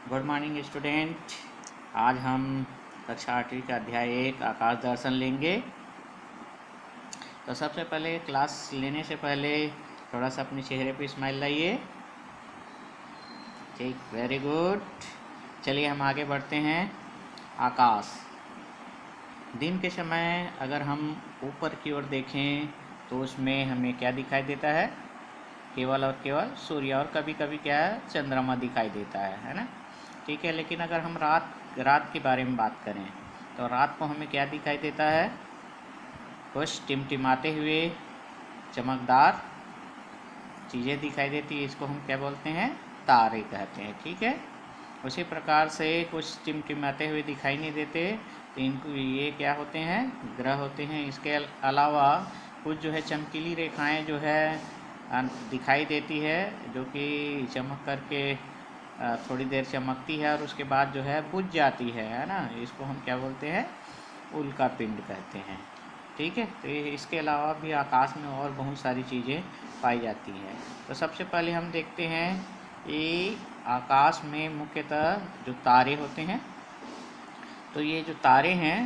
Good morning student. आज हम कक्षा 8वीं का अध्याय 1 आकाश दर्शन लेंगे। तो सबसे पहले क्लास लेने से पहले थोड़ा सा अपने चेहरे पे स्माइल लाइए। ठीक, वेरी गुड। चलिए हम आगे बढ़ते हैं। आकाश, दिन के समय अगर हम ऊपर की ओर देखें तो उसमें हमें क्या दिखाई देता है? केवल और केवल सूर्य, और कभी कभी क्या है, चंद्रमा दिखाई देता है ना। ठीक है, लेकिन अगर हम रात के बारे में बात करें तो रात को हमें क्या दिखाई देता है? कुछ टिमटिमाते हुए चमकदार चीज़ें दिखाई देती है। इसको हम क्या बोलते हैं? तारे कहते हैं। ठीक है, उसी प्रकार से कुछ टिमटिमाते हुए दिखाई नहीं देते तो इनको ये क्या होते हैं? ग्रह होते हैं। इसके अलावा कुछ जो है चमकीली रेखाएं जो है दिखाई देती है, जो कि चमक करके थोड़ी देर चमकती है और उसके बाद जो है बुझ जाती है ना। इसको हम क्या बोलते हैं? उल्का पिंड कहते हैं। ठीक है, तो इसके अलावा भी आकाश में और बहुत सारी चीज़ें पाई जाती हैं। तो सबसे पहले हम देखते हैं ये आकाश में मुख्यतः जो तारे होते हैं, तो ये जो तारे हैं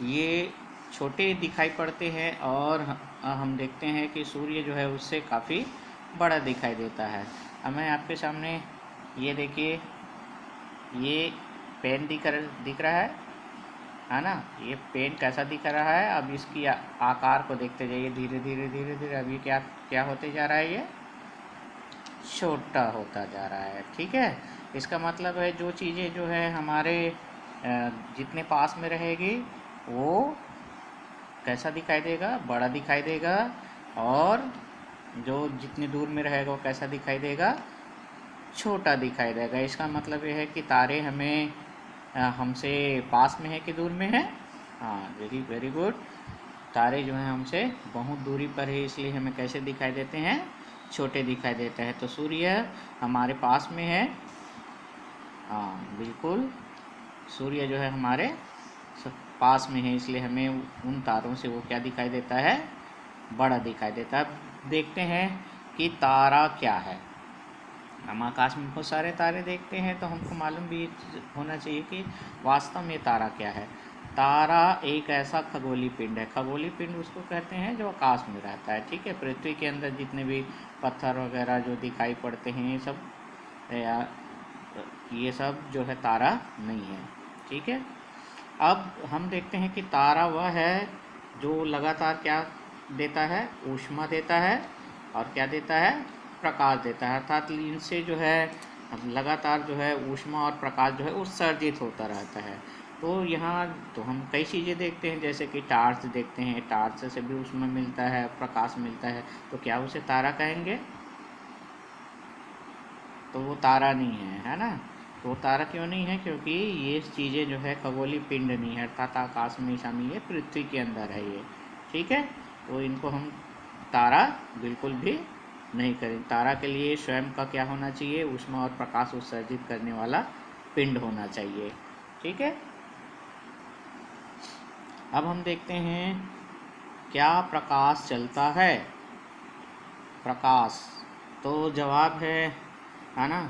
ये छोटे दिखाई पड़ते हैं और हम देखते हैं कि सूर्य जो है उससे काफ़ी बड़ा दिखाई देता है। अब मैं आपके सामने ये देखिए, ये पेन दिख रहा है ना। ये पेन कैसा दिख रहा है? अब इसकी आकार को देखते जाइए, धीरे धीरे धीरे धीरे। अब ये क्या क्या होते जा रहा है? ये छोटा होता जा रहा है। ठीक है, इसका मतलब है जो चीज़ें जो है हमारे जितने पास में रहेगी वो कैसा दिखाई देगा? बड़ा दिखाई देगा। और जो जितनी दूर में रहेगा वो कैसा दिखाई देगा? छोटा दिखाई देगा। इसका मतलब ये है कि तारे हमें हमसे पास में है कि दूर में है? हाँ, वेरी वेरी गुड। तारे जो हैं हमसे बहुत दूरी पर है, इसलिए हमें कैसे दिखाई देते हैं? छोटे दिखाई देते हैं। तो सूर्य हमारे पास में है। हाँ बिल्कुल, सूर्य जो है हमारे पास में है, इसलिए हमें उन तारों से वो क्या दिखाई देता है? बड़ा दिखाई देता है। देखते हैं कि तारा क्या है। हम आकाश में बहुत सारे तारे देखते हैं तो हमको मालूम भी होना चाहिए कि वास्तव में तारा क्या है। तारा एक ऐसा खगोलीय पिंड है। खगोलीय पिंड उसको कहते हैं जो आकाश में रहता है। ठीक है, पृथ्वी के अंदर जितने भी पत्थर वगैरह जो दिखाई पड़ते हैं ये सब जो है तारा नहीं है। ठीक है, अब हम देखते हैं कि तारा वह है जो लगातार क्या देता है? ऊष्मा देता है और क्या देता है? प्रकाश देता है। अर्थात इनसे जो है लगातार जो है ऊष्मा और प्रकाश जो है उत्सर्जित होता रहता है। तो यहाँ तो हम कई चीज़ें देखते हैं, जैसे कि टार्च देखते हैं, टार्च से भी ऊष्मा मिलता है, प्रकाश मिलता है। तो क्या उसे तारा कहेंगे? तो वो तारा नहीं है ना। तो वो तारा क्यों नहीं है? क्योंकि ये चीज़ें जो है खगोलीय पिंड नहीं है, अर्थात आकाश में शामिल है, पृथ्वी के अंदर है ये। ठीक है, तो इनको हम तारा बिल्कुल भी नहीं करें। तारा के लिए स्वयं का क्या होना चाहिए? ऊष्मा और प्रकाश उत्सर्जित करने वाला पिंड होना चाहिए। ठीक है, अब हम देखते हैं क्या प्रकाश चलता है? प्रकाश, तो जवाब है ना।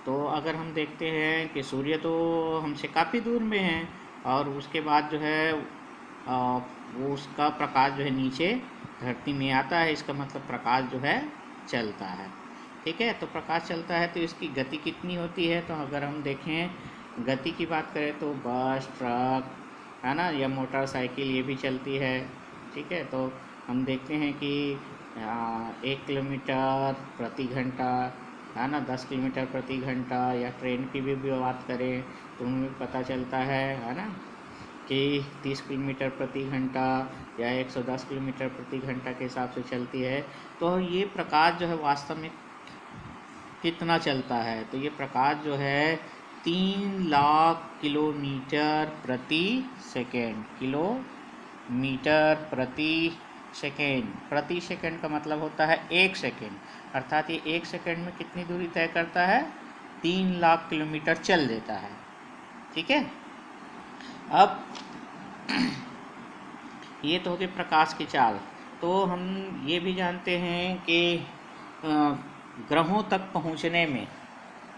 तो अगर हम देखते हैं कि सूर्य तो हमसे काफ़ी दूर में है और उसके बाद जो है वो उसका प्रकाश जो है नीचे धरती में आता है, इसका मतलब प्रकाश जो है चलता है। ठीक है, तो प्रकाश चलता है तो इसकी गति कितनी होती है? तो अगर हम देखें गति की बात करें तो बस, ट्रक है ना, या मोटरसाइकिल ये भी चलती है। ठीक है, तो हम देखते हैं कि 1 किलोमीटर प्रति घंटा है ना, 10 किलोमीटर प्रति घंटा, या ट्रेन की भी बात करें तो उनमें पता चलता है ना, कि 30 किलोमीटर प्रति घंटा या 110 किलोमीटर प्रति घंटा के हिसाब से चलती है। तो ये प्रकाश जो है वास्तव में कितना चलता है? तो ये प्रकाश जो है 3 लाख किलोमीटर प्रति सेकेंड। किलोमीटर प्रति सेकेंड। प्रति सेकेंड का मतलब होता है 1 सेकेंड, अर्थात ये 1 सेकेंड में कितनी दूरी तय करता है? 3 लाख किलोमीटर चल देता है। ठीक है, अब ये तो हो गई प्रकाश की चाल। तो हम ये भी जानते हैं कि ग्रहों तक पहुंचने में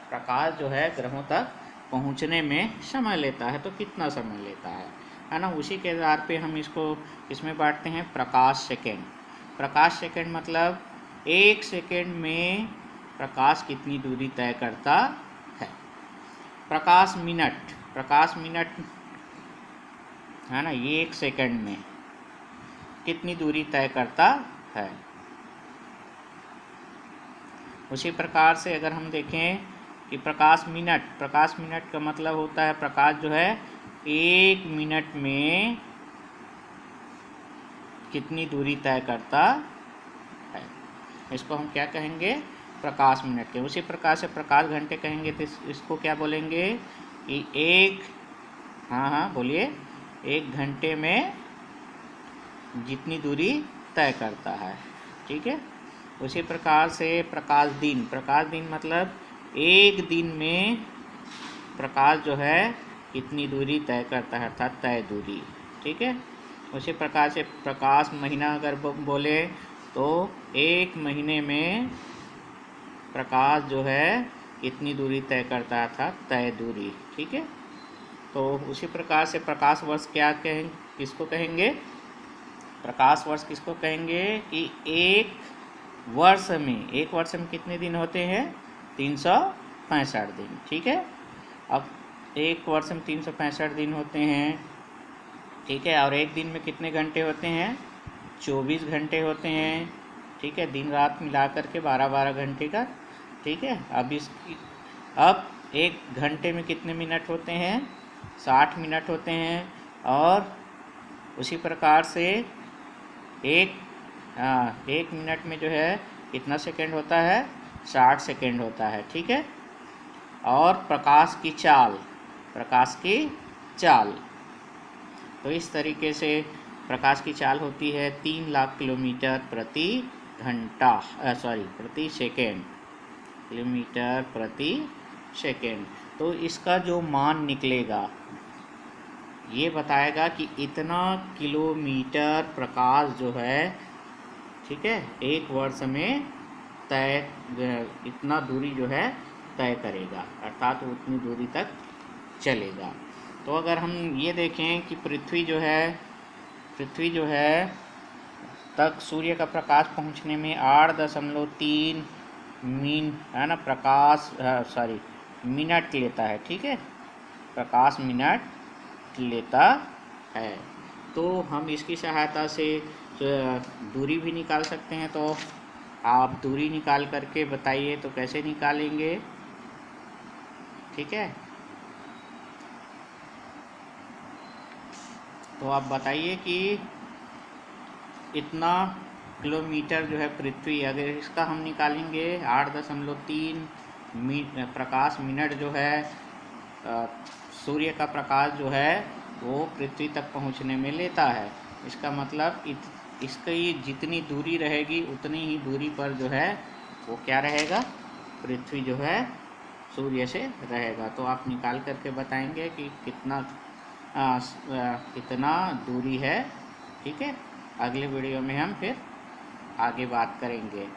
प्रकाश जो है ग्रहों तक पहुंचने में समय लेता है, तो कितना समय लेता है ना। उसी के आधार पे हम इसको इसमें बांटते हैं प्रकाश सेकंड। प्रकाश सेकंड मतलब 1 सेकंड में प्रकाश कितनी दूरी तय करता है। प्रकाश मिनट, प्रकाश मिनट है ना, ये 1 सेकंड में कितनी दूरी तय करता है। उसी प्रकार से अगर हम देखें कि प्रकाश मिनट का मतलब होता है प्रकाश जो है 1 मिनट में कितनी दूरी तय करता है, इसको हम क्या कहेंगे, प्रकाश मिनट के। उसी प्रकार से प्रकाश घंटे कहेंगे तो इसको क्या बोलेंगे कि हाँ बोलिए, 1 घंटे में जितनी दूरी तय करता है, ठीक है। उसी प्रकार से प्रकाश दिन मतलब 1 दिन में प्रकाश जो है कितनी दूरी तय करता है, अर्थात तय दूरी, ठीक है। उसी प्रकार से प्रकाश महीना अगर बोले तो 1 महीने में प्रकाश जो है कितनी दूरी तय करता है, अर्थात तय दूरी, ठीक है। तो उसी प्रकार से प्रकाश वर्ष किसको कहेंगे, प्रकाश वर्ष किसको कहेंगे कि एक वर्ष में कितने दिन होते हैं, 365 दिन, ठीक है। अब 1 वर्ष में 365 दिन होते हैं, ठीक है। और 1 दिन में कितने घंटे होते हैं, 24 घंटे होते हैं, ठीक है। दिन रात मिला करके 12-12 घंटे का, ठीक है। अब 1 घंटे में कितने मिनट होते हैं, 60 मिनट होते हैं। और उसी प्रकार से एक मिनट में जो है कितना सेकंड होता है, 60 सेकंड होता है, ठीक है। और प्रकाश की चाल तो इस तरीके से प्रकाश की चाल होती है 3 लाख किलोमीटर प्रति सेकेंड, किलोमीटर प्रति सेकेंड। तो इसका जो मान निकलेगा ये बताएगा कि इतना किलोमीटर प्रकाश जो है, ठीक है, 1 वर्ष में इतना दूरी जो है तय करेगा, अर्थात वो उतनी दूरी तक चलेगा। तो अगर हम ये देखें कि पृथ्वी जो है तक सूर्य का प्रकाश पहुंचने में 8.3 मिनट लेता है, ठीक है, प्रकाश मिनट लेता है। तो हम इसकी सहायता से दूरी भी निकाल सकते हैं। तो आप दूरी निकाल करके बताइए तो कैसे निकालेंगे, ठीक है। तो आप बताइए कि इतना किलोमीटर जो है पृथ्वी, अगर इसका हम निकालेंगे 8.3 प्रकाश मिनट जो है सूर्य का प्रकाश जो है वो पृथ्वी तक पहुंचने में लेता है। इसका मतलब इसकी जितनी दूरी रहेगी उतनी ही दूरी पर जो है वो क्या रहेगा, पृथ्वी जो है सूर्य से रहेगा। तो आप निकाल करके बताएंगे कि कितना दूरी है, ठीक है। अगले वीडियो में हम फिर आगे बात करेंगे।